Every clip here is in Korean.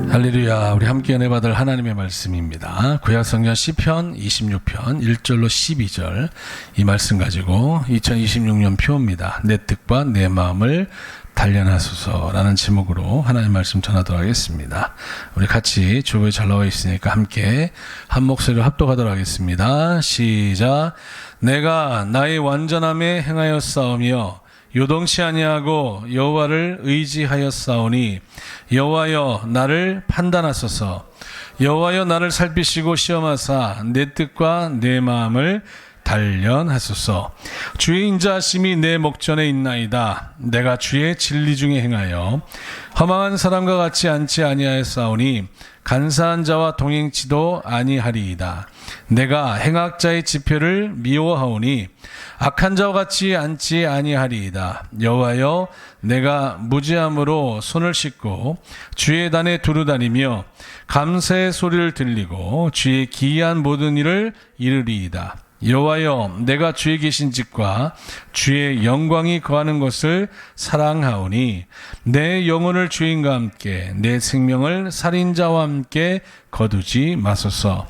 할렐루야. 우리 함께 은혜 받을 하나님의 말씀입니다. 구약성경 시편 26편 1절로 12절 이 말씀 가지고 2026년 표입니다. 내 뜻과 내 마음을 단련하소서라는 제목으로 하나님의 말씀 전하도록 하겠습니다. 우리 같이 주보에 잘 나와 있으니까 함께 한 목소리로 합독하도록 하겠습니다. 시작. 내가 나의 완전함에 행하였사오며 요동치 아니하고 여호와를 의지하였사오니 여호와여 나를 판단하소서. 여호와여 나를 살피시고 시험하사 내 뜻과 내 마음을 단련하소서. 주의 인자하심이 내 목전에 있나이다. 내가 주의 진리 중에 행하여 허망한 사람과 같이 앉지 아니하였사오니 간사한 자와 동행치도 아니하리이다. 내가 행악자의 지표를 미워하오니 악한 자와 같이 앉지 아니하리이다. 여호와여 내가 무지함으로 손을 씻고 주의 단에 두루 다니며 감사의 소리를 들리고 주의 기이한 모든 일을 이르리이다. 여호와여 내가 주의 계신 집과 주의 영광이 거하는 것을 사랑하오니 내 영혼을 주인과 함께 내 생명을 살인자와 함께 거두지 마소서.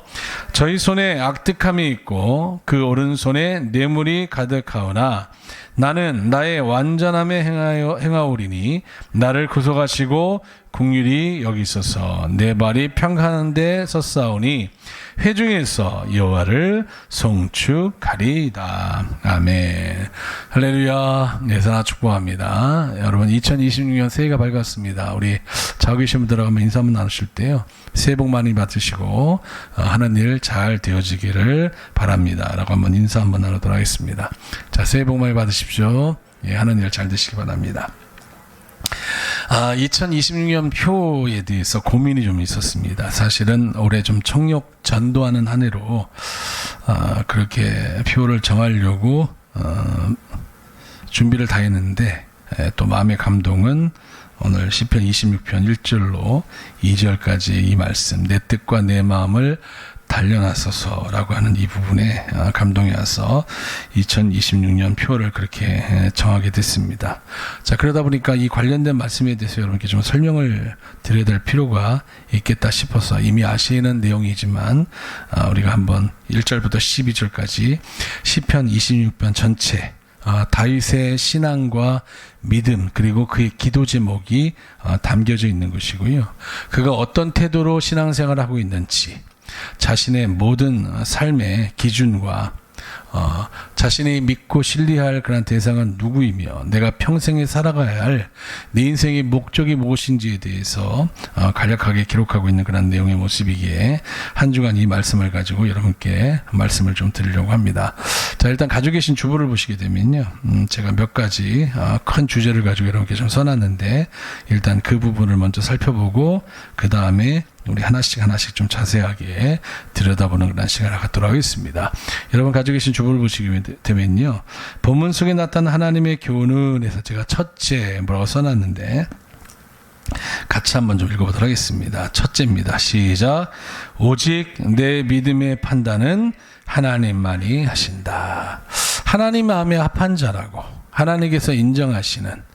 저희 손에 악득함이 있고 그 오른손에 뇌물이 가득하오나 나는 나의 완전함에 행하오리니 나를 구속하시고 긍휼히 여기소서. 내 발이 평안한 데 섰사오니 회중에서 여호와를 송축하리이다. 아멘. 할렐루야. 예선아 축복합니다. 여러분 2026년 새해가 밝았습니다. 우리 자고 계신 분들하고 한번 인사 한번 나누실 때요, 새해 복 많이 받으시고 하는 일 잘 되어지기를 바랍니다 라고 한번 인사 한번 나누도록 하겠습니다. 자, 새해 복 많이 받으십시오. 예, 하는 일 잘 되시기 바랍니다. 2026년 표에 대해서 고민이 좀 있었습니다. 사실은 올해 좀 청력 전도하는 한 해로 그렇게 표를 정하려고 준비를 다 했는데, 또 마음의 감동은 오늘 시편 26편 1절로 2절까지 이 말씀, 내 뜻과 내 마음을 단련하소서라고 하는 이 부분에 감동이 와서 2026년 표를 그렇게 정하게 됐습니다. 자, 그러다 보니까 이 관련된 말씀에 대해서 여러분께 좀 설명을 드려야 될 필요가 있겠다 싶어서 이미 아시는 내용이지만 우리가 한번 1절부터 12절까지 시편 26편 전체, 다윗의 신앙과 믿음 그리고 그의 기도 제목이 담겨져 있는 것이고요. 그가 어떤 태도로 신앙생활을 하고 있는지, 자신의 모든 삶의 기준과 자신이 믿고 신뢰할 그런 대상은 누구이며 내가 평생에 살아가야 할 내 인생의 목적이 무엇인지에 대해서 간략하게 기록하고 있는 그런 내용의 모습이기에 한 주간 이 말씀을 가지고 여러분께 말씀을 좀 드리려고 합니다. 자, 일단 가지고 계신 주보를 보시게 되면요, 제가 몇 가지 큰 주제를 가지고 여러분께 좀 써놨는데, 일단 그 부분을 먼저 살펴보고 그 다음에 우리 하나씩 좀 자세하게 들여다보는 그런 시간을 갖도록 하겠습니다. 여러분 가지고 계신 주보를 보시게 되면요, 본문 속에 나타난 하나님의 교훈은 해서 제가 첫째 뭐라고 써놨는데 같이 한번 좀 읽어보도록 하겠습니다. 첫째입니다. 시작. 오직 내 믿음의 판단은 하나님만이 하신다. 하나님 마음에 합한 자라고 하나님께서 인정하시는,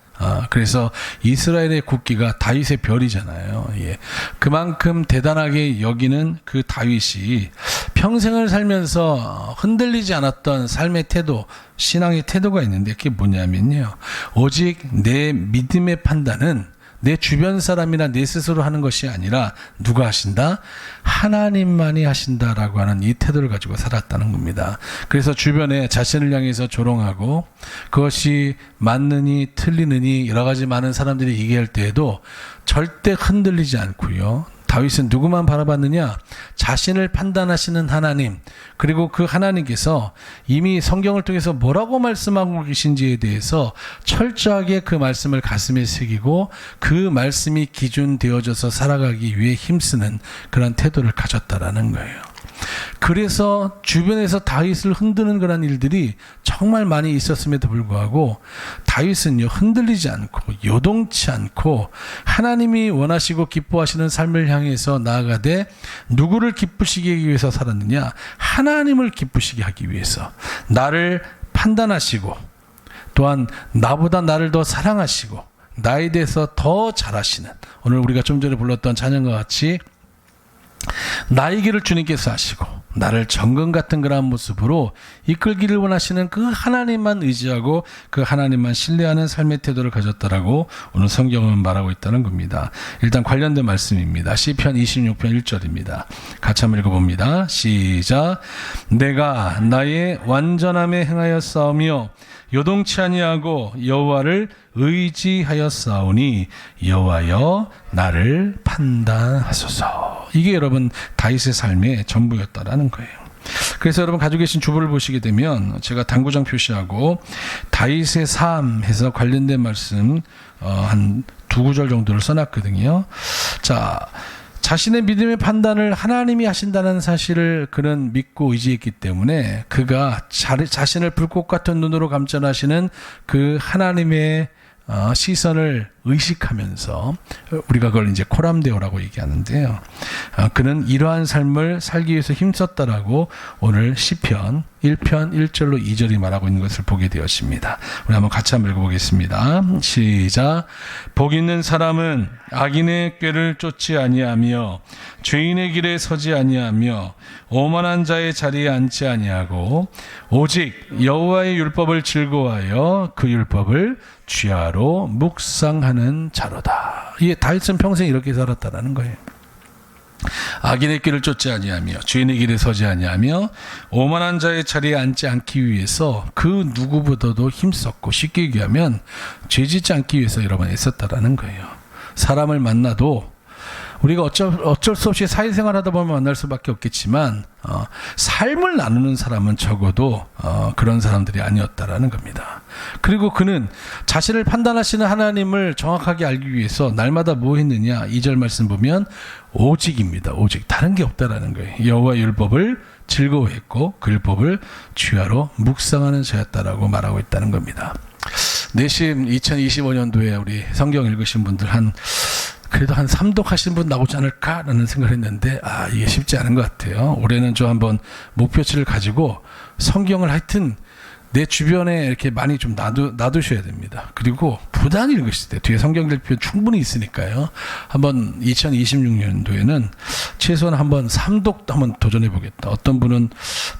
그래서 이스라엘의 국기가 다윗의 별이잖아요. 예. 그만큼 대단하게 여기는 그 다윗이 평생을 살면서 흔들리지 않았던 삶의 태도, 신앙의 태도가 있는데, 그게 뭐냐면요, 오직 내 믿음의 판단은 내 주변 사람이나 내 스스로 하는 것이 아니라 누가 하신다? 하나님만이 하신다라고 하는 이 태도를 가지고 살았다는 겁니다. 그래서 주변에 자신을 향해서 조롱하고 그것이 맞느니 틀리느니 여러 가지 많은 사람들이 얘기할 때에도 절대 흔들리지 않고요. 다윗은 누구만 바라봤느냐? 자신을 판단하시는 하나님, 그리고 그 하나님께서 이미 성경을 통해서 뭐라고 말씀하고 계신지에 대해서 철저하게 그 말씀을 가슴에 새기고 그 말씀이 기준 되어져서 살아가기 위해 힘쓰는 그런 태도를 가졌다라는 거예요. 그래서 주변에서 다윗을 흔드는 그런 일들이 정말 많이 있었음에도 불구하고 다윗은요, 흔들리지 않고 요동치 않고 하나님이 원하시고 기뻐하시는 삶을 향해서 나아가되 누구를 기쁘시게 하기 위해서 살았느냐? 하나님을 기쁘시게 하기 위해서, 나를 판단하시고 또한 나보다 나를 더 사랑하시고 나에 대해서 더 잘 아시는, 오늘 우리가 좀 전에 불렀던 찬양과 같이 나의 길을 주님께서 하시고 나를 정금 같은 그러한 모습으로 이끌기를 원하시는 그 하나님만 의지하고 그 하나님만 신뢰하는 삶의 태도를 가졌다라고 오늘 성경은 말하고 있다는 겁니다. 일단 관련된 말씀입니다. 시편 26편 1절입니다. 같이 한번 읽어봅니다. 시작. 내가 나의 완전함에 행하여 싸우며 요동치 아니하고 여호와를 의지하였사오니 여호와여 나를 판단하소서. 이게 여러분 다윗의 삶의 전부였다라는 거예요. 그래서 여러분 가지고 계신 주보를 보시게 되면 제가 당구장 표시하고 다윗의 삶 해서 관련된 말씀 한 두 구절 정도를 써놨거든요. 자, 자신의 믿음의 판단을 하나님이 하신다는 사실을 그는 믿고 의지했기 때문에 그가 자신을 불꽃 같은 눈으로 감찰하시는 그 하나님의 시선을 의식하면서 우리가 그걸 이제 코람데오라고 얘기하는데요. 그는 이러한 삶을 살기 위해서 힘썼다라고 오늘 시편 1편 1절로 2절이 말하고 있는 것을 보게 되었습니다. 우리 한번 같이 한번 읽어보겠습니다. 시작. 복 있는 사람은 악인의 꾀를 쫓지 아니하며 죄인의 길에 서지 아니하며 오만한 자의 자리에 앉지 아니하고 오직 여호와의 율법을 즐거워하여 그 율법을 주야로 묵상하는 자로다. 이게 다윗은 평생 이렇게 살았다라는 거예요. 악인의 길을 쫓지 아니하며 죄인의 길에 서지 아니하며 오만한 자의 자리에 앉지 않기 위해서 그 누구보다도 힘썼고 쉽게 얘기하면 죄짓지 않기 위해서 여러 번 애썼다라는 거예요. 사람을 만나도 우리가 어쩔 수 없이 사회생활 하다 보면 만날 수밖에 없겠지만 삶을 나누는 사람은 적어도 그런 사람들이 아니었다라는 겁니다. 그리고 그는 자신을 판단하시는 하나님을 정확하게 알기 위해서 날마다 뭐 했느냐, 2절 말씀 보면 오직입니다. 오직. 다른 게 없다라는 거예요. 여호와의 율법을 즐거워했고 그 율법을 주야로 묵상하는 자였다라고 말하고 있다는 겁니다. 내심 2025년도에 우리 성경 읽으신 분들 그래도 한 3독 하신 분 나오지 않을까라는 생각을 했는데 이게 쉽지 않은 것 같아요. 올해는 좀 한번 목표치를 가지고 성경을 하여튼 내 주변에 이렇게 많이 좀 놔두셔야 됩니다. 그리고 부단 읽으실 때 뒤에 성경 읽기 충분히 있으니까요. 한번 2026년도에는 최소한 한번 3독도 한번 도전해 보겠다. 어떤 분은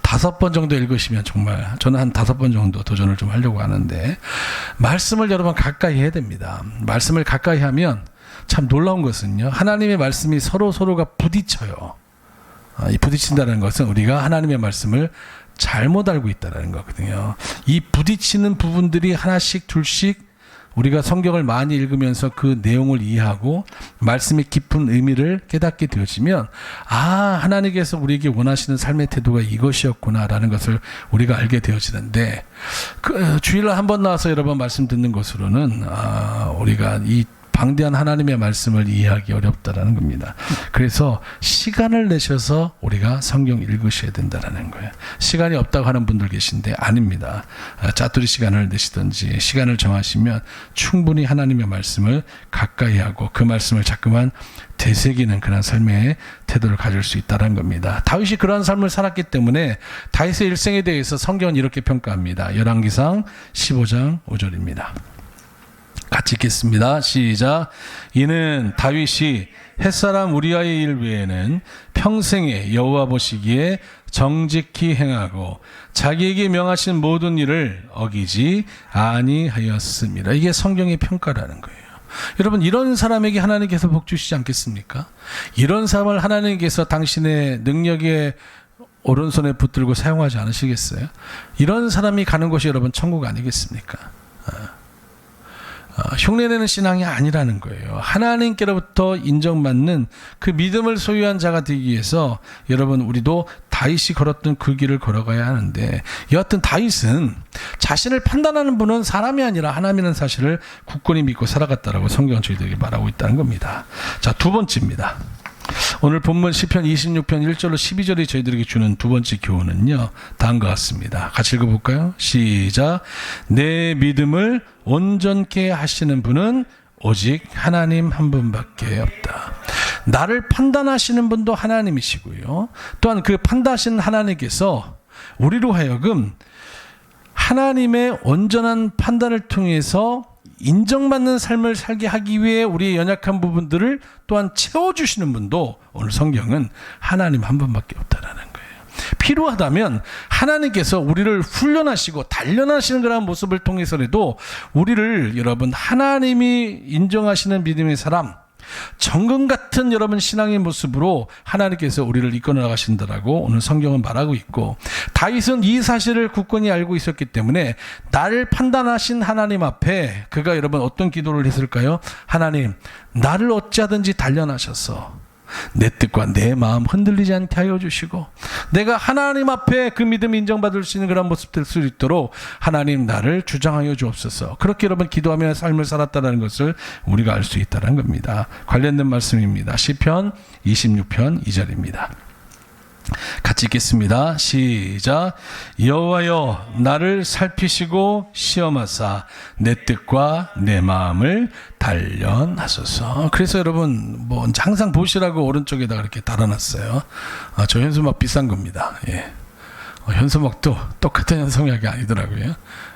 5번 정도 읽으시면 정말 저는 한 5번 정도 도전을 좀 하려고 하는데 말씀을 여러분 가까이 해야 됩니다. 말씀을 가까이 하면 참 놀라운 것은요. 하나님의 말씀이 서로가 부딪혀요. 이 부딪힌다는 것은 우리가 하나님의 말씀을 잘못 알고 있다는 거거든요. 이 부딪히는 부분들이 하나씩 둘씩 우리가 성경을 많이 읽으면서 그 내용을 이해하고 말씀의 깊은 의미를 깨닫게 되어지면 하나님께서 우리에게 원하시는 삶의 태도가 이것이었구나라는 것을 우리가 알게 되어지는데 주일날 한 번 나와서 여러 번 말씀 듣는 것으로는 우리가 이 방대한 하나님의 말씀을 이해하기 어렵다라는 겁니다. 그래서 시간을 내셔서 우리가 성경 읽으셔야 된다라는 거예요. 시간이 없다고 하는 분들 계신데 아닙니다. 짜투리 시간을 내시든지 시간을 정하시면 충분히 하나님의 말씀을 가까이 하고 그 말씀을 자꾸만 되새기는 그런 삶의 태도를 가질 수 있다는 겁니다. 다윗이 그런 삶을 살았기 때문에 다윗의 일생에 대해서 성경은 이렇게 평가합니다. 열왕기상 15장 5절입니다. 같이 읽겠습니다. 시작. 이는 다윗이 햇사람 우리아의 일 외에는 평생에 여호와 보시기에 정직히 행하고 자기에게 명하신 모든 일을 어기지 아니하였습니다. 이게 성경의 평가라는 거예요. 여러분 이런 사람에게 하나님께서 복 주시지 않겠습니까? 이런 사람을 하나님께서 당신의 능력에 오른손에 붙들고 사용하지 않으시겠어요? 이런 사람이 가는 곳이 여러분 천국 아니겠습니까? 흉내내는 신앙이 아니라는 거예요. 하나님께로부터 인정받는 그 믿음을 소유한 자가 되기 위해서 여러분 우리도 다윗이 걸었던 그 길을 걸어가야 하는데 여하튼 다윗은 자신을 판단하는 분은 사람이 아니라 하나님이라는 사실을 굳건히 믿고 살아갔다라고 성경은 저희들에게 말하고 있다는 겁니다. 자, 두 번째입니다. 오늘 본문 시편 26편 1절로 12절이 저희들에게 주는 두 번째 교훈은요, 다음과 같습니다. 같이 읽어볼까요? 시작. 내 믿음을 온전케 하시는 분은 오직 하나님 한 분밖에 없다. 나를 판단하시는 분도 하나님이시고요. 또한 그 판단하시는 하나님께서 우리로 하여금 하나님의 온전한 판단을 통해서 인정받는 삶을 살게 하기 위해 우리의 연약한 부분들을 또한 채워주시는 분도 오늘 성경은 하나님 한 분밖에 없다라는 거예요. 필요하다면 하나님께서 우리를 훈련하시고 단련하시는 그런 모습을 통해서라도 우리를 여러분 하나님이 인정하시는 믿음의 사람, 정금 같은 여러분 신앙의 모습으로 하나님께서 우리를 이끌어 나가신다라고 오늘 성경은 말하고 있고, 다윗은 이 사실을 굳건히 알고 있었기 때문에 나를 판단하신 하나님 앞에 그가 여러분 어떤 기도를 했을까요? 하나님, 나를 어찌하든지 단련하셔서 내 뜻과 내 마음 흔들리지 않게 하여 주시고, 내가 하나님 앞에 그 믿음 인정받을 수 있는 그런 모습 될 수 있도록 하나님 나를 주장하여 주옵소서. 그렇게 여러분 기도하며 삶을 살았다는 것을 우리가 알 수 있다는 겁니다. 관련된 말씀입니다. 시편 26편 2절입니다. 같이 읽겠습니다. 시작. 여호와여 나를 살피시고 시험하사 내 뜻과 내 마음을 단련하소서. 그래서 여러분 뭐 항상 보시라고 오른쪽에다 이렇게 달아놨어요. 저 현수막 비싼 겁니다. 예. 현수막도 똑같은 현수막이 아니더라고요.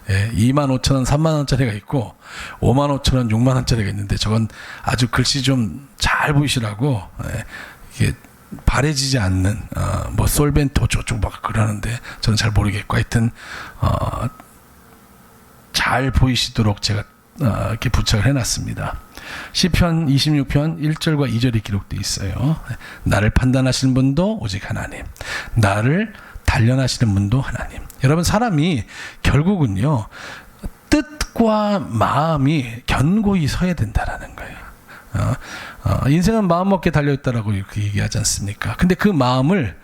예, 25,000원, 30,000원짜리가 있고 55,000원, 60,000원짜리가 있는데 저건 아주 글씨 좀 잘 보이시라고 이게 바래지지 않는 뭐 솔벤토 저쪽 막 그러는데 저는 잘 모르겠고, 하여튼 잘 보이시도록 제가 이렇게 부착을 해놨습니다. 시편 26편 1절과 2절이 기록되어 있어요. 나를 판단하시는 분도 오직 하나님, 나를 단련하시는 분도 하나님. 여러분 사람이 결국은요 뜻과 마음이 견고히 서야 된다라는 거예요. 인생은 마음 먹기에 달려있다라고 이렇게 얘기하지 않습니까? 근데 그 마음을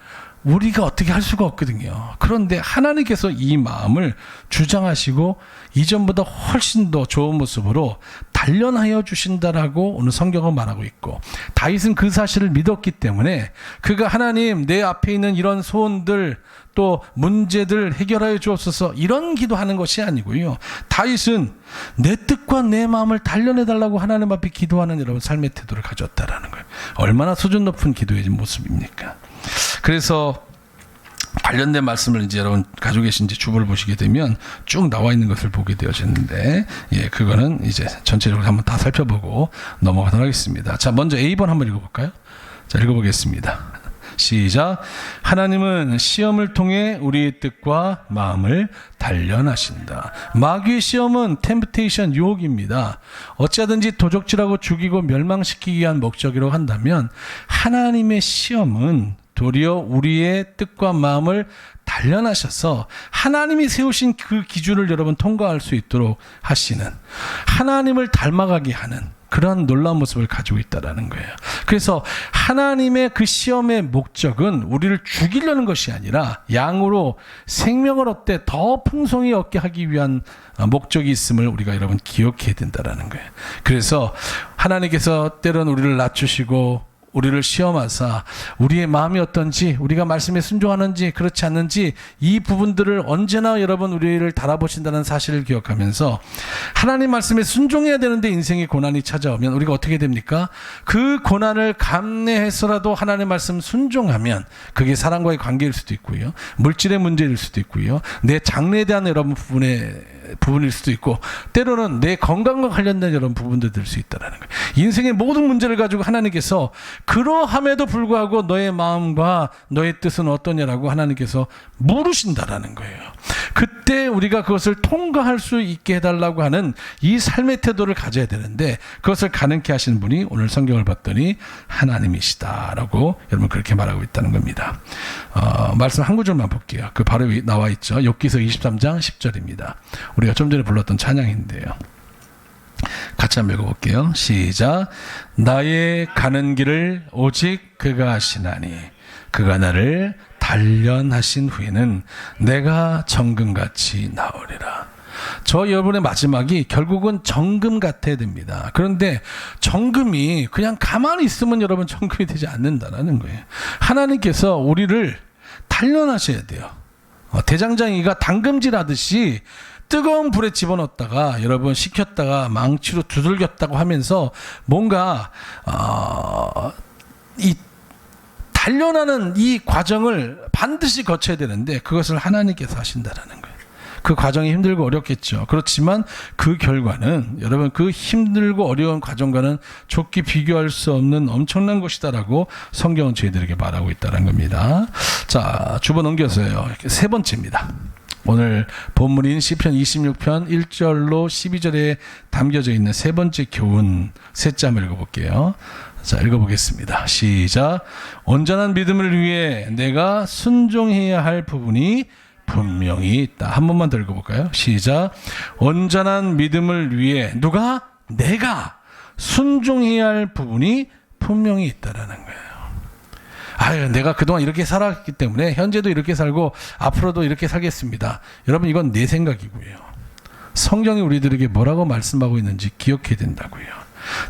우리가 어떻게 할 수가 없거든요. 그런데 하나님께서 이 마음을 주장하시고 이전보다 훨씬 더 좋은 모습으로 단련하여 주신다라고 오늘 성경은 말하고 있고, 다윗은 그 사실을 믿었기 때문에 그가 하나님 내 앞에 있는 이런 소원들 또 문제들 해결하여 주옵소서 이런 기도하는 것이 아니고요. 다윗은 내 뜻과 내 마음을 단련해 달라고 하나님 앞에 기도하는 여러분 삶의 태도를 가졌다라는 거예요. 얼마나 수준 높은 기도의 모습입니까? 그래서 관련된 말씀을 이제 여러분 가지고 계신 주보를 보시게 되면 쭉 나와 있는 것을 보게 되어지는데, 예, 그거는 이제 전체적으로 한번 다 살펴보고 넘어가도록 하겠습니다. 자, 먼저 A번 한번 읽어볼까요? 자, 읽어보겠습니다. 시작. 하나님은 시험을 통해 우리의 뜻과 마음을 단련하신다. 마귀의 시험은 템프테이션, 유혹입니다. 어찌하든지 도적질하고 죽이고 멸망시키기 위한 목적이라고 한다면, 하나님의 시험은 도리어 우리의 뜻과 마음을 단련하셔서 하나님이 세우신 그 기준을 여러분 통과할 수 있도록 하시는, 하나님을 닮아가게 하는 그러한 놀라운 모습을 가지고 있다라는 거예요. 그래서 하나님의 그 시험의 목적은 우리를 죽이려는 것이 아니라 양으로 생명을 얻되 더 풍성히 얻게 하기 위한 목적이 있음을 우리가 여러분 기억해야 된다라는 거예요. 그래서 하나님께서 때로는 우리를 낮추시고 우리를 시험하사 우리의 마음이 어떤지, 우리가 말씀에 순종하는지 그렇지 않는지 이 부분들을 언제나 여러분 우리를 달아보신다는 사실을 기억하면서, 하나님 말씀에 순종해야 되는데 인생의 고난이 찾아오면 우리가 어떻게 됩니까? 그 고난을 감내해서라도 하나님 말씀 순종하면 그게 사람과의 관계일 수도 있고요, 물질의 문제일 수도 있고요, 내 장래에 대한 여러분 부분일 수도 있고, 때로는 내 건강과 관련된 여러 부분도 될 수 있다는 거예요. 인생의 모든 문제를 가지고 하나님께서 그러함에도 불구하고 너의 마음과 너의 뜻은 어떠냐라고 하나님께서 물으신다라는 거예요. 그때 우리가 그것을 통과할 수 있게 해달라고 하는 이 삶의 태도를 가져야 되는데, 그것을 가능케 하시는 분이 오늘 성경을 봤더니 하나님이시다라고 여러분 그렇게 말하고 있다는 겁니다. 말씀 한 구절만 볼게요. 그 바로 나와 있죠. 욥기서 23장 10절입니다. 우리가 좀 전에 불렀던 찬양인데요. 같이 한번 읽어볼게요. 시작. 나의 가는 길을 오직 그가 하시나니 그가 나를 단련하신 후에는 내가 정금같이 나오리라. 저 여러분의 마지막이 결국은 정금 같아야 됩니다. 그런데 정금이 그냥 가만히 있으면 여러분 정금이 되지 않는다는 거예요. 하나님께서 우리를 단련하셔야 돼요. 대장장이가 당금질 하듯이 뜨거운 불에 집어넣었다가 여러분 식혔다가 망치로 두들겼다고 하면서 뭔가 이 단련하는 이 과정을 반드시 거쳐야 되는데, 그것을 하나님께서 하신다라는 거예요. 그 과정이 힘들고 어렵겠죠. 그렇지만 그 결과는 여러분 그 힘들고 어려운 과정과는 좋게 비교할 수 없는 엄청난 것이다라고 성경은 저희들에게 말하고 있다는 겁니다. 자, 주보 넘겨서요. 세 번째입니다. 오늘 본문인 시편 26편 1절로 12절에 담겨져 있는 세 번째 교훈 셋째 한번 읽어볼게요. 자, 읽어보겠습니다. 시작. 온전한 믿음을 위해 내가 순종해야 할 부분이 분명히 있다. 한 번만 더 읽어볼까요? 시작. 온전한 믿음을 위해 누가? 내가 순종해야 할 부분이 분명히 있다라는 거예요. 아유, 내가 그동안 이렇게 살았기 때문에 현재도 이렇게 살고 앞으로도 이렇게 살겠습니다. 여러분, 이건 내 생각이고요. 성경이 우리들에게 뭐라고 말씀하고 있는지 기억해야 된다고요.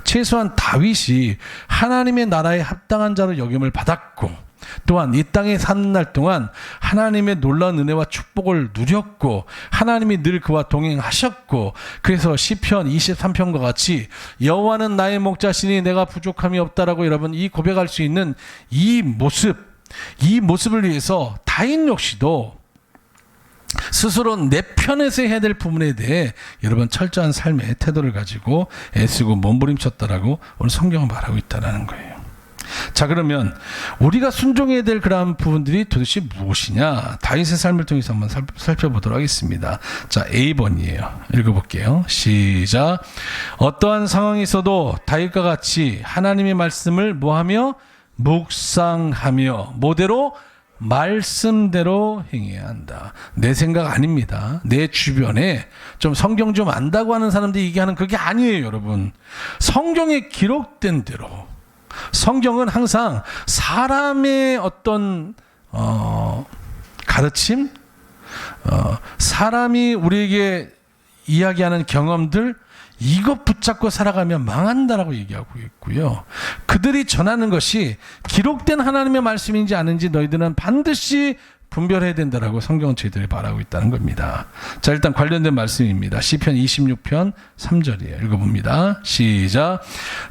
최소한 다윗이 하나님의 나라에 합당한 자로 여김을 받았고 또한 이 땅에 사는 날 동안 하나님의 놀라운 은혜와 축복을 누렸고 하나님이 늘 그와 동행하셨고 그래서 시편 23편과 같이 여호와는 나의 목자시니 내가 부족함이 없다라고 여러분 이 고백할 수 있는 이 모습을 위해서 다윗 역시도 스스로 내 편에서 해야 될 부분에 대해 여러분 철저한 삶의 태도를 가지고 애쓰고 몸부림쳤다라고 오늘 성경은 말하고 있다는 거예요. 자, 그러면 우리가 순종해야 될 그러한 부분들이 도대체 무엇이냐? 다윗의 삶을 통해서 한번 살펴보도록 하겠습니다. 자, A번이에요. 읽어볼게요. 시작. 어떠한 상황이 있어도 다윗과 같이 하나님의 말씀을 뭐하며? 묵상하며 뭐대로? 말씀대로 행해야 한다. 내 생각 아닙니다. 내 주변에 좀 성경 좀 안다고 하는 사람들이 얘기하는 그게 아니에요, 여러분. 성경에 기록된 대로 성경은 항상 사람의 어떤 가르침, 사람이 우리에게 이야기하는 경험들 이것 붙잡고 살아가면 망한다라고 얘기하고 있고요. 그들이 전하는 것이 기록된 하나님의 말씀인지 아닌지 너희들은 반드시 분별해야 된다라고 성경은 저희들이 말하고 있다는 겁니다. 자, 일단 관련된 말씀입니다. 시편 26편 3절이에요. 읽어봅니다. 시작.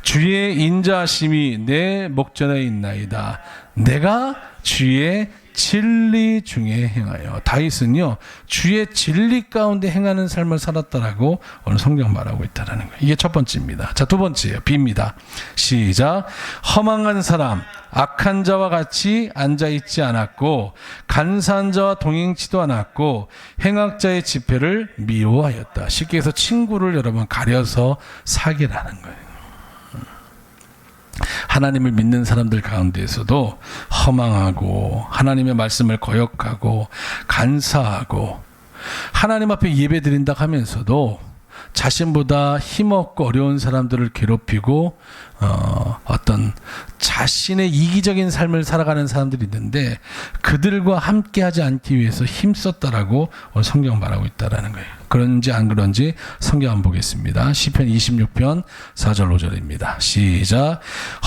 주의 인자하심이 내 목전에 있나이다. 내가 주의 진리 중에 행하여. 다윗은요 주의 진리 가운데 행하는 삶을 살았다라고 오늘 성경 말하고 있다라는 거예요. 이게 첫 번째입니다. 자, 두 번째예요. B입니다. 시작. 허망한 사람 악한 자와 같이 앉아있지 않았고 간사한 자와 동행치도 않았고 행악자의 집회를 미워하였다. 쉽게 해서 친구를 여러분 가려서 사귀라는 거예요. 하나님을 믿는 사람들 가운데에서도 허망하고 하나님의 말씀을 거역하고 간사하고 하나님 앞에 예배드린다 하면서도 자신보다 힘없고 어려운 사람들을 괴롭히고 어떤 자신의 이기적인 삶을 살아가는 사람들이 있는데 그들과 함께하지 않기 위해서 힘썼다라고 오늘 성경 말하고 있다라는 거예요. 그런지 안 그런지 성경 한번 보겠습니다. 시편 26편 4절 5절입니다. 시작.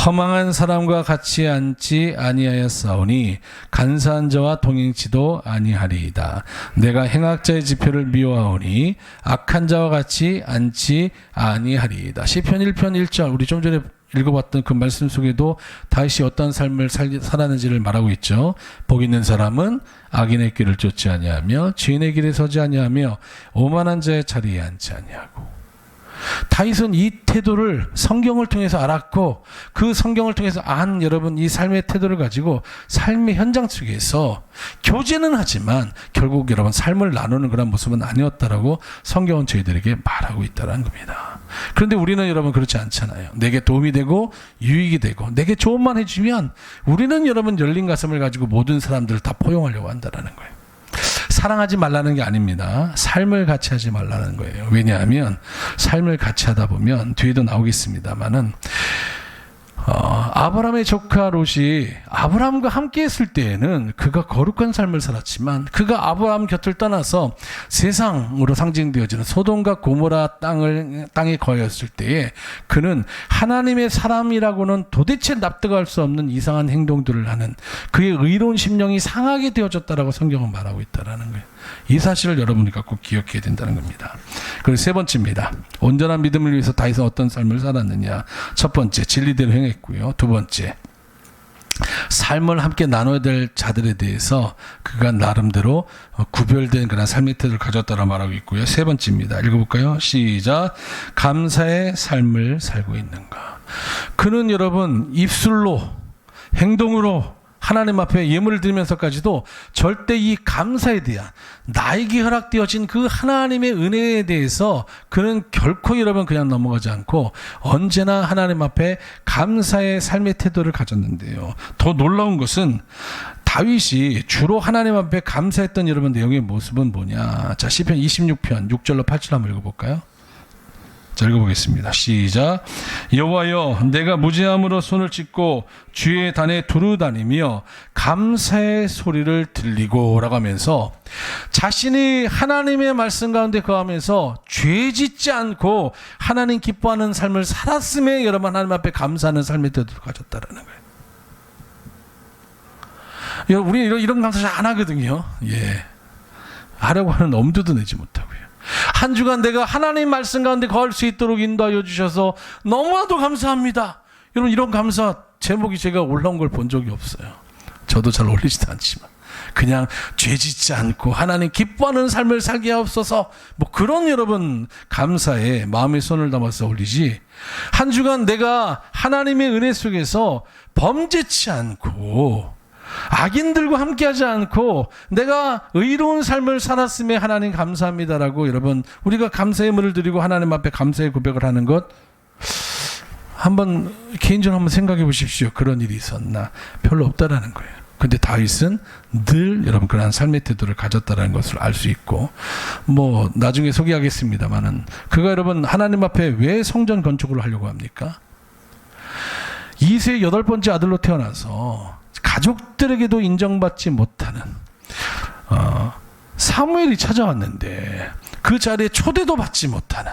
허망한 사람과 같이 앉지 아니하였사오니 간사한 자와 동행치도 아니하리이다. 내가 행악자의 집회를 미워하오니 악한 자와 같이 앉지 아니하리이다. 시편 1편 1절 우리 좀 전에 읽어봤던 그 말씀 속에도 다윗이 어떤 삶을 살았는지를 말하고 있죠. 복 있는 사람은 악인의 길을 쫓지 아니하며 죄인의 길에 서지 아니하며 오만한 자의 자리에 앉지 아니하고. 다윗은 이 태도를 성경을 통해서 알았고 그 성경을 통해서 여러분 이 삶의 태도를 가지고 삶의 현장 속에서 교제는 하지만 결국 여러분 삶을 나누는 그런 모습은 아니었다라고 성경은 저희들에게 말하고 있다는 겁니다. 그런데 우리는 여러분 그렇지 않잖아요. 내게 도움이 되고 유익이 되고 내게 조언만 해주면 우리는 여러분 열린 가슴을 가지고 모든 사람들을 다 포용하려고 한다는 거예요. 사랑하지 말라는 게 아닙니다. 삶을 같이 하지 말라는 거예요. 왜냐하면 삶을 같이 하다 보면 뒤에도 나오겠습니다만은 아브라함의 조카 롯이 아브라함과 함께 했을 때에는 그가 거룩한 삶을 살았지만 그가 아브라함 곁을 떠나서 세상으로 상징되어지는 소돔과 고모라 땅에 거하였을 때에 그는 하나님의 사람이라고는 도대체 납득할 수 없는 이상한 행동들을 하는 그의 의로운 심령이 상하게 되어졌다라고 성경은 말하고 있다라는 거예요. 이 사실을 여러분이 꼭 기억해야 된다는 겁니다. 그리고 세 번째입니다. 온전한 믿음을 위해서 다윗은 어떤 삶을 살았느냐. 첫 번째, 진리대로 행했고요. 두 번째, 삶을 함께 나눠야 될 자들에 대해서 그가 나름대로 구별된 그런 삶의 태도를 가졌다라 말하고 있고요. 세 번째입니다. 읽어볼까요? 시작. 감사의 삶을 살고 있는가. 그는 여러분 입술로 행동으로 하나님 앞에 예물을 드리면서까지도 절대 이 감사에 대한 나에게 허락되어진 그 하나님의 은혜에 대해서 그는 결코 여러분 그냥 넘어가지 않고 언제나 하나님 앞에 감사의 삶의 태도를 가졌는데요. 더 놀라운 것은 다윗이 주로 하나님 앞에 감사했던 여러분 내용의 모습은 뭐냐. 자, 시편 26편 6절로 8절 한번 읽어볼까요? 자, 읽어보겠습니다. 시작. 여호와여, 내가 무죄함으로 손을 찢고 주의 단에 두루 다니며 감사의 소리를 들리고 라고 하면서 자신이 하나님의 말씀 가운데 거하면서 죄 짓지 않고 하나님 기뻐하는 삶을 살았음에 여러분 하나님 앞에 감사하는 삶의 태도를 가졌다라는 거예요. 여러분, 우리 이런 감사 잘 안 하거든요. 예. 하려고 하는 엄두도 내지 못하고요. 한 주간 내가 하나님 말씀 가운데 거할 수 있도록 인도하여 주셔서 너무나도 감사합니다. 여러분, 이런 감사 제목이 제가 올라온 걸 본 적이 없어요. 저도 잘 올리지도 않지만 그냥 죄 짓지 않고 하나님 기뻐하는 삶을 살게 하옵소서, 뭐 그런 여러분 감사에 마음의 손을 담아서 올리지, 한 주간 내가 하나님의 은혜 속에서 범죄치 않고 악인들과 함께하지 않고 내가 의로운 삶을 살았음에 하나님 감사합니다라고 여러분 우리가 감사의 예물을 드리고 하나님 앞에 감사의 고백을 하는 것, 한번 개인적으로 한번 생각해 보십시오. 그런 일이 있었나? 별로 없다라는 거예요. 근데 다윗은 늘 여러분 그러한 삶의 태도를 가졌다라는 것을 알 수 있고, 뭐 나중에 소개하겠습니다만은 그가 여러분 하나님 앞에 왜 성전 건축을 하려고 합니까? 이세의 8번째 아들로 태어나서 가족들에게도 인정받지 못하는 사무엘이 찾아왔는데 그 자리에 초대도 받지 못하는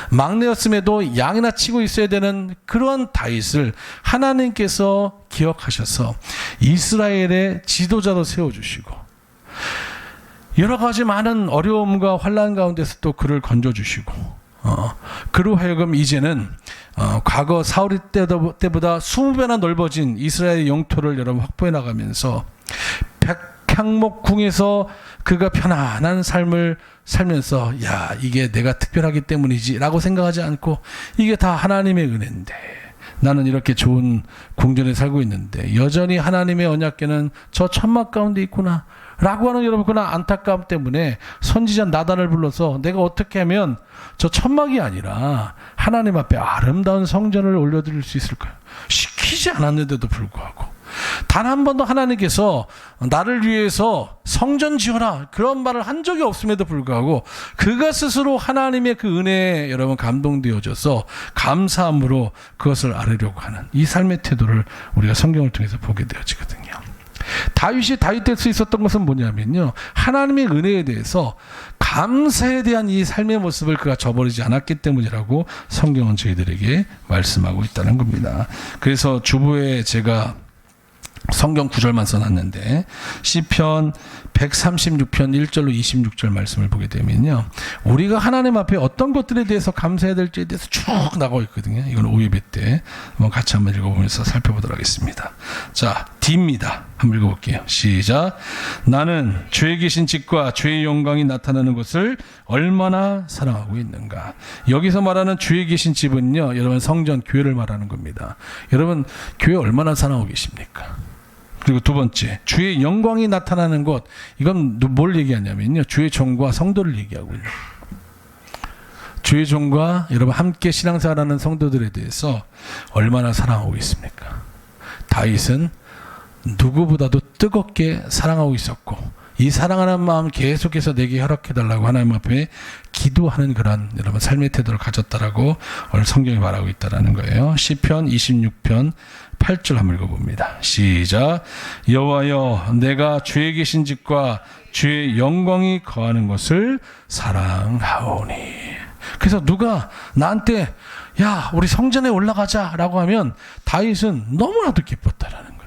막내였음에도 양이나 치고 있어야 되는 그런 다윗을 하나님께서 기억하셔서 이스라엘의 지도자로 세워주시고 여러 가지 많은 어려움과 환난 가운데서 또 그를 건져주시고 그로 하여금 이제는 과거 사울 때보다 20배나 넓어진 이스라엘 영토를 여러분 확보해 나가면서 백향목궁에서 그가 편안한 삶을 살면서 야, 이게 내가 특별하기 때문이지 라고 생각하지 않고 이게 다 하나님의 은혜인데 나는 이렇게 좋은 궁전에 살고 있는데 여전히 하나님의 언약궤는 저 천막 가운데 있구나 라고 하는 여러분 그런 안타까움 때문에 선지자 나단을 불러서 내가 어떻게 하면 저 천막이 아니라 하나님 앞에 아름다운 성전을 올려드릴 수 있을까요? 시키지 않았는데도 불구하고 단 한 번도 하나님께서 나를 위해서 성전 지어라 그런 말을 한 적이 없음에도 불구하고 그가 스스로 하나님의 그 은혜에 여러분 감동되어져서 감사함으로 그것을 아뢰려고 하는 이 삶의 태도를 우리가 성경을 통해서 보게 되어지거든요. 다윗이 다윗 될 수 있었던 것은 뭐냐면요, 하나님의 은혜에 대해서 감사에 대한 이 삶의 모습을 그가 저버리지 않았기 때문이라고 성경은 저희들에게 말씀하고 있다는 겁니다. 그래서 주보에 제가 성경 구절만 써놨는데 시편 136편 1절로 26절 말씀을 보게 되면요, 우리가 하나님 앞에 어떤 것들에 대해서 감사해야 될지에 대해서 쭉 나가고 있거든요. 이건 5예배 때 한번 같이 한번 읽어보면서 살펴보도록 하겠습니다. 자, D입니다. 한번 읽어볼게요. 시작. 나는 주의 계신 집과 주의 영광이 나타나는 것을 얼마나 사랑하고 있는가. 여기서 말하는 주의 계신 집은요, 여러분 성전 교회를 말하는 겁니다. 여러분 교회 얼마나 사랑하고 계십니까? 그리고 두 번째, 주의 영광이 나타나는 것, 이건 뭘 얘기하냐면요, 주의 종과 성도를 얘기하고 있는, 주의 종과 여러분 함께 신앙생활하는 성도들에 대해서 얼마나 사랑하고 있습니까? 다윗은 누구보다도 뜨겁게 사랑하고 있었고 이 사랑하는 마음 계속해서 내게 허락해달라고 하나님 앞에 기도하는 그런 여러분 삶의 태도를 가졌다라고 오늘 성경이 말하고 있다라는 거예요. 시편 26편 8절 한번 읽어봅니다. 시작. 여호와여, 내가 주의 계신 집과 주의 영광이 거하는 것을 사랑하오니. 그래서 누가 나한테 야, 우리 성전에 올라가자 라고 하면 다윗은 너무나도 기뻤다라는 거예요.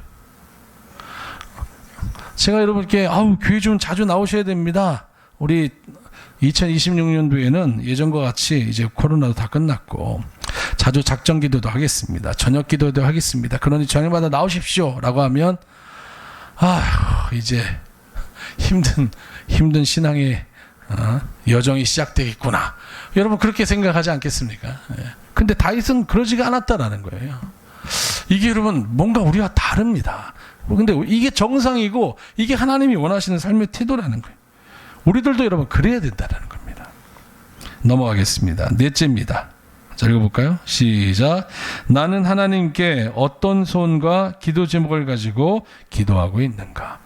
제가 여러분께 교회 좀 자주 나오셔야 됩니다. 우리 2026년도에는 예전과 같이 이제 코로나도 다 끝났고 자주 작정 기도도 하겠습니다. 저녁 기도도 하겠습니다. 그러니 저녁마다 나오십시오 라고 하면 이제 힘든 신앙의 여정이 시작되겠구나. 여러분 그렇게 생각하지 않겠습니까? 근데 다윗은 그러지가 않았다라는 거예요. 이게 여러분 뭔가 우리와 다릅니다. 근데 이게 정상이고 이게 하나님이 원하시는 삶의 태도라는 거예요. 우리들도 여러분 그래야 된다는 겁니다. 넘어가겠습니다. 넷째입니다. 자, 읽어볼까요? 시작. 나는 하나님께 어떤 소원과 기도 제목을 가지고 기도하고 있는가.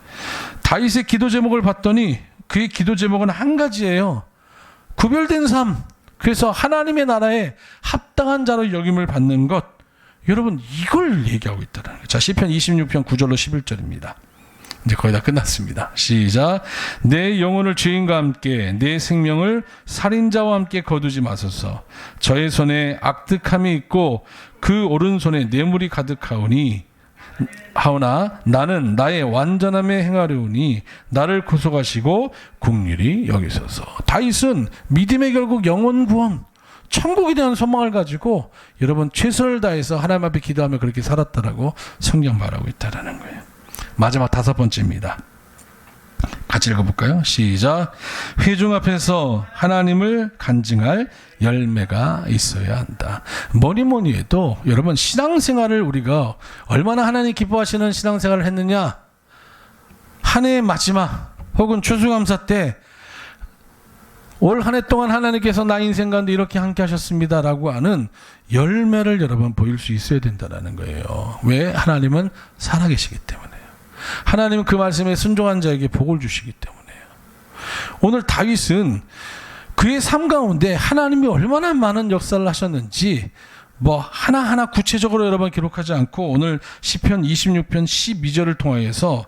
다윗의 기도 제목을 봤더니 그의 기도 제목은 한 가지예요. 구별된 삶. 그래서 하나님의 나라에 합당한 자로 여김을 받는 것. 여러분 이걸 얘기하고 있다는 거예요. 자, 시편 26편 9절로 11절입니다. 이제 거의 다 끝났습니다. 시작. 내 영혼을 죄인과 함께 내 생명을 살인자와 함께 거두지 마소서. 저의 손에 악득함이 있고 그 오른손에 뇌물이 가득하오니 하오나 나는 나의 완전함에 행하려오니 나를 구속하시고 긍휼히 여기소서. 다윗은 믿음의 결국 영혼 구원, 천국에 대한 소망을 가지고 여러분 최선을 다해서 하나님 앞에 기도하며 그렇게 살았다라고 성경 말하고 있다라는 거예요. 마지막 다섯 번째입니다. 같이 읽어볼까요? 시작. 회중 앞에서 하나님을 간증할 열매가 있어야 한다. 뭐니 해도 여러분 신앙생활을 우리가 얼마나 하나님 기뻐하시는 신앙생활을 했느냐, 한 해의 마지막 혹은 추수감사 때 올 한 해 동안 하나님께서 나 인생 가운데 이렇게 함께 하셨습니다 라고 하는 열매를 여러분 보일 수 있어야 된다는 거예요. 왜? 하나님은 살아계시기 때문에요. 하나님은 그 말씀에 순종한 자에게 복을 주시기 때문에요. 오늘 다윗은 그의 삶 가운데 하나님이 얼마나 많은 역사를 하셨는지 하나하나 구체적으로 여러분 기록하지 않고 오늘 시편 26편 12절을 통하여서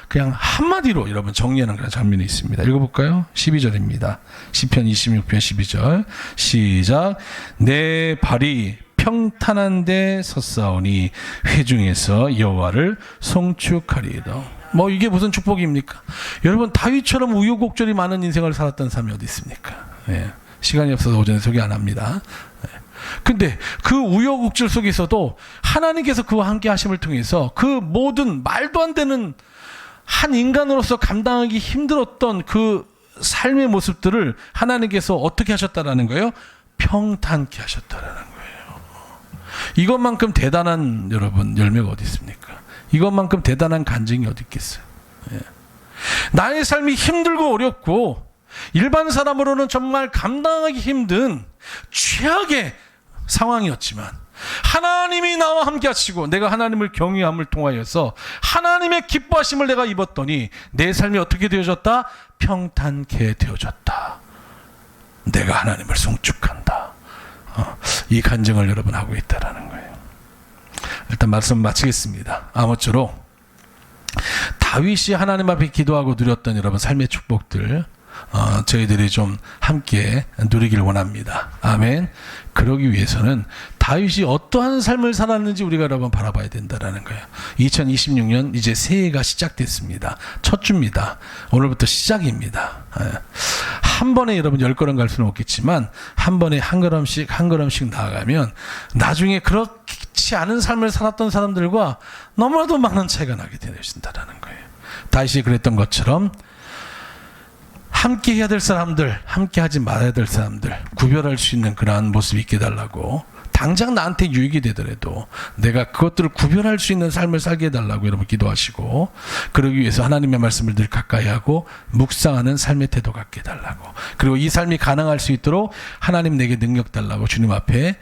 그냥 한마디로 여러분 정리하는 그런 장면이 있습니다. 읽어볼까요? 12절입니다. 시편 26편 12절 시작. 내 발이 평탄한 데 섰사오니 회중에서 여호와를 송축하리이다. 이게 무슨 축복입니까? 여러분 다윗처럼 우여곡절이 많은 인생을 살았던 사람이 어디 있습니까? 시간이 없어서 오전에 소개 안 합니다. 근데 그 우여곡절 속에서도 하나님께서 그와 함께 하심을 통해서 그 모든 말도 안 되는 한 인간으로서 감당하기 힘들었던 그 삶의 모습들을 하나님께서 어떻게 하셨다라는 거예요? 평탄케 하셨다라는 거예요. 이것만큼 대단한 여러분 열매가 어디 있습니까? 이것만큼 대단한 간증이 어디 있겠어요? 나의 삶이 힘들고 어렵고 일반 사람으로는 정말 감당하기 힘든 최악의 상황이었지만 하나님이 나와 함께 하시고 내가 하나님을 경외함을 통하여서 하나님의 기뻐하심을 내가 입었더니 내 삶이 어떻게 되어졌다? 평탄케 되어졌다. 내가 하나님을 송축한다. 이 간증을 여러분 하고 있다라는 거예요. 일단 말씀 마치겠습니다. 아무쪼록 다윗이 하나님 앞에 기도하고 누렸던 여러분 삶의 축복들 저희들이 좀 함께 누리길 원합니다. 아멘. 그러기 위해서는 다윗이 어떠한 삶을 살았는지 우리가 여러분 바라봐야 된다는 거예요. 2026년 이제 새해가 시작됐습니다. 첫 주입니다. 오늘부터 시작입니다. 한 번에 여러분 10걸음 갈 수는 없겠지만 한 번에 한 걸음씩 나아가면 나중에 그렇지 않은 삶을 살았던 사람들과 너무나도 많은 차이가 나게 되신다는 거예요. 다윗이 그랬던 것처럼 함께 해야 될 사람들, 함께 하지 말아야 될 사람들 구별할 수 있는 그러한 모습이 있게 해달라고, 당장 나한테 유익이 되더라도 내가 그것들을 구별할 수 있는 삶을 살게 해달라고 여러분 기도하시고, 그러기 위해서 하나님의 말씀을 늘 가까이 하고 묵상하는 삶의 태도 갖게 해달라고, 그리고 이 삶이 가능할 수 있도록 하나님 내게 능력 달라고 주님 앞에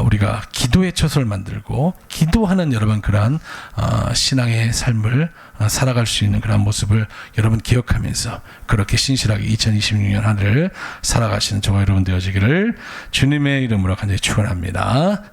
우리가 기도의 처소를 만들고 기도하는 여러분 그러한 신앙의 삶을 살아갈 수 있는 그런 모습을 여러분 기억하면서 그렇게 신실하게 2026년 한 해를 살아가시는 저와 여러분 되어지기를 주님의 이름으로 간절히 축원합니다.